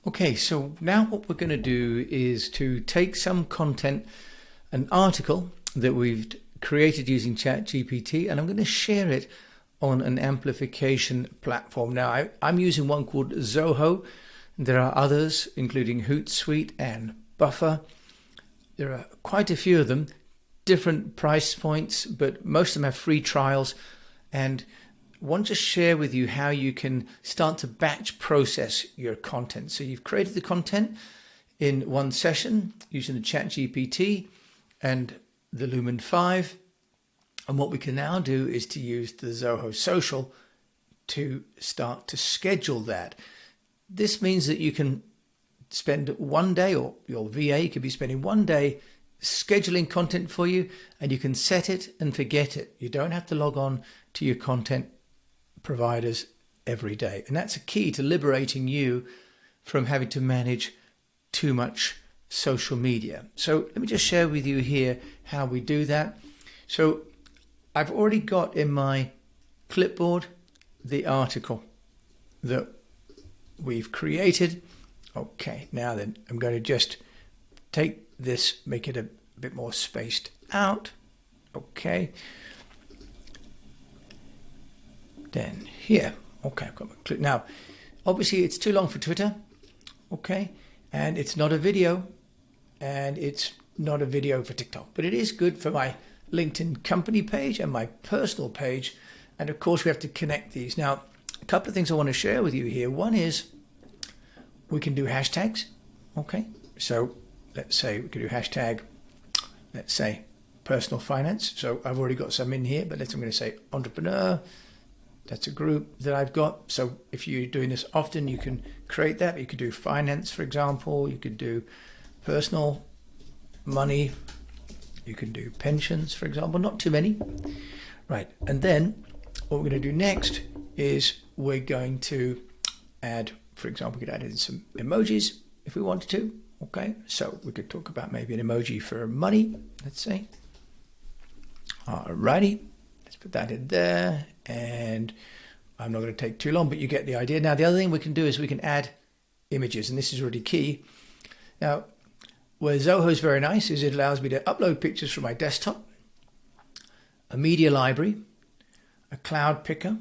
Okay, so now what we're going to do is to take some content, an article that we've created using ChatGPT, and I'm going to share it on an amplification platform. Now, I'm using one called ZOHO. There are others, including Hootsuite and Buffer. There are quite a few of them, different price points, but most of them have free trials. And I want to share with you how you can start to batch process your content. So you've created the content in one session using the ChatGPT and the Lumen 5. And what we can now do is to use the Zoho Social to start to schedule that. This means that you can spend one day, or your VA could be spending one day scheduling content for you, and you can set it and forget it. You don't have to log on to your content providers every day. And that's a key to liberating you from having to manage too much social media. So let me just share with you here how we do that. So I've already got in my clipboard the article that we've created. Okay, now then I'm going to just take this, make it a bit more spaced out. Okay. Then here, okay, I've got my clip. Now, obviously it's too long for Twitter, okay, and it's not a video, and it's not a video for TikTok, but it is good for my LinkedIn company page and my personal page, and of course we have to connect these. Now, a couple of things I want to share with you here. One is we can do hashtags, okay, so let's say we could do hashtag, let's say personal finance. So I've already got some in here, but I'm going to say entrepreneur. That's a group that I've got. So if you're doing this often, you can create that. You could do finance, for example. You could do personal money. You can do pensions, for example. Not too many. Right. And then what we're going to do next is we're going to add, for example, we could add in some emojis if we wanted to. Okay. So we could talk about maybe an emoji for money, let's say. Alrighty. Let's put that in there, and I'm not going to take too long, but you get the idea. Now, the other thing we can do is we can add images, and this is really key. Now, where Zoho is very nice is it allows me to upload pictures from my desktop, a media library, a cloud picker,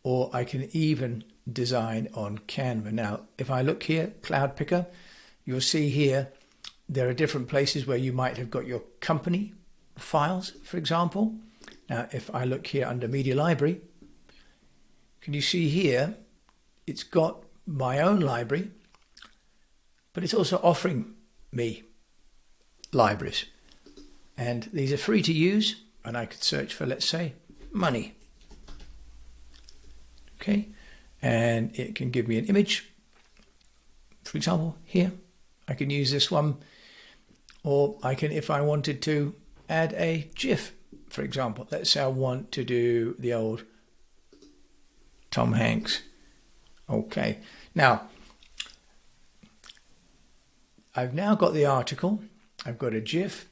or I can even design on Canva. Now, if I look here, cloud picker, you'll see here there are different places where you might have got your company files, for example. Now, if I look here under Media Library, can you see here, it's got my own library, but it's also offering me libraries. And these are free to use, and I could search for, let's say, money. Okay, and it can give me an image. For example, here, I can use this one, or I can, if I wanted to, add a GIF. For example, let's say I want to do the old Tom Hanks. Okay, now I've now got the article, I've got a GIF,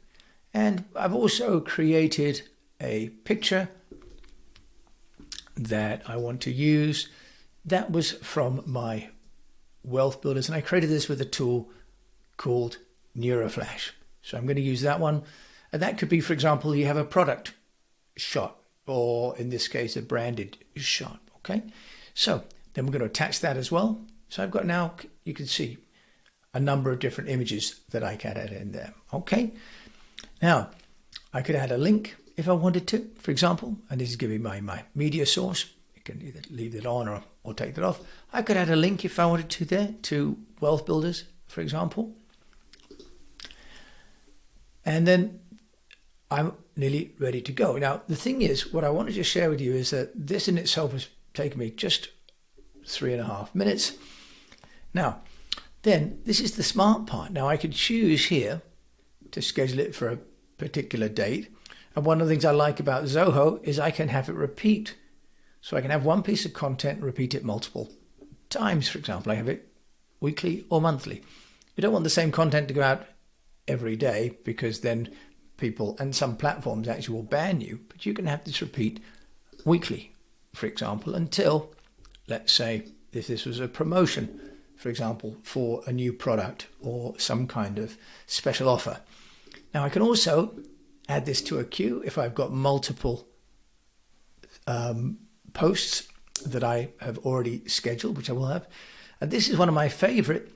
and I've also created a picture that I want to use. That was from my Wealth Builders, and I created this with a tool called NeuroFlash. So I'm going to use that one. And that could be, for example, you have a product shot, or in this case, a branded shot. Okay. So then we're going to attach that as well. So I've got now, you can see a number of different images that I can add in there. Okay. Now I could add a link if I wanted to, for example, and this is giving my media source. You can either leave it on or take that off. I could add a link if I wanted to there to Wealth Builders, for example. And then I'm nearly ready to go. Now, the thing is, what I wanted to share with you is that this in itself has taken me just 3.5 minutes. Now, then this is the smart part. Now I could choose here to schedule it for a particular date. And one of the things I like about Zoho is I can have it repeat. So I can have one piece of content and repeat it multiple times. For example, I have it weekly or monthly. You don't want the same content to go out every day, because then people and some platforms actually will ban you, but you can have this repeat weekly, for example, until, let's say, if this was a promotion for example, for a new product or some kind of special offer. Now I can also add this to a queue if I've got multiple posts that I have already scheduled, which I will have. And this is one of my favorite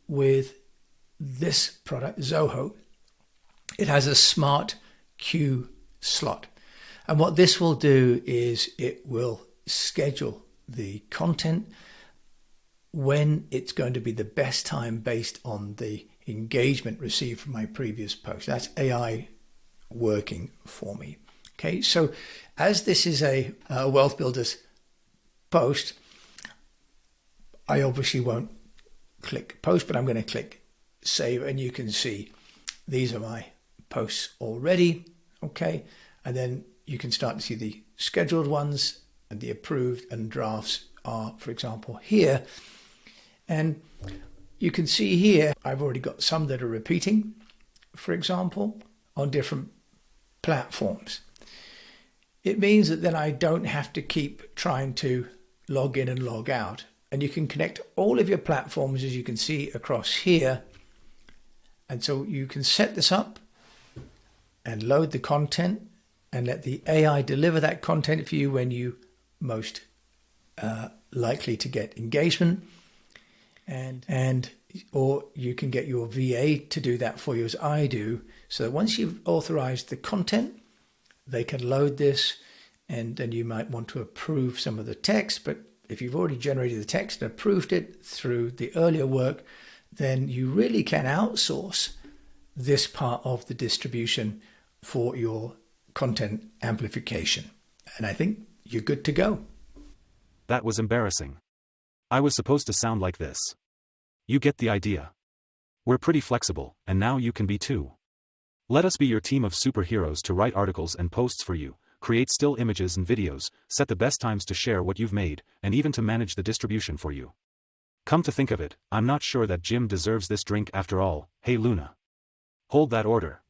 with this product, ZOHO. It has a smart queue slot. And what this will do is it will schedule the content when it's going to be the best time based on the engagement received from my previous post. That's AI working for me. Okay, so as this is a Wealth Builders post, I obviously won't click post, but I'm going to click save, and you can see these are my posts already. Okay, and then you can start to see the scheduled ones and the approved, and drafts are, for example, here. And you can see here, I've already got some that are repeating, for example, on different platforms. It means that then I don't have to keep trying to log in and log out. And you can connect all of your platforms, as you can see across here. And so you can set this up and load the content and let the AI deliver that content for you when you most likely to get engagement. And or you can get your VA to do that for you, as I do, so that once you've authorized the content, they can load this, and then you might want to approve some of the text. But if you've already generated the text and approved it through the earlier work, then you really can outsource this part of the distribution for your content amplification. And I think you're good to go. That was embarrassing. I was supposed to sound like this. You get the idea. We're pretty flexible, and now you can be too. Let us be your team of superheroes to write articles and posts for you, create still images and videos, set the best times to share what you've made, and even to manage the distribution for you. Come to think of it, I'm not sure that Jim deserves this drink after all. Hey Luna. Hold that order.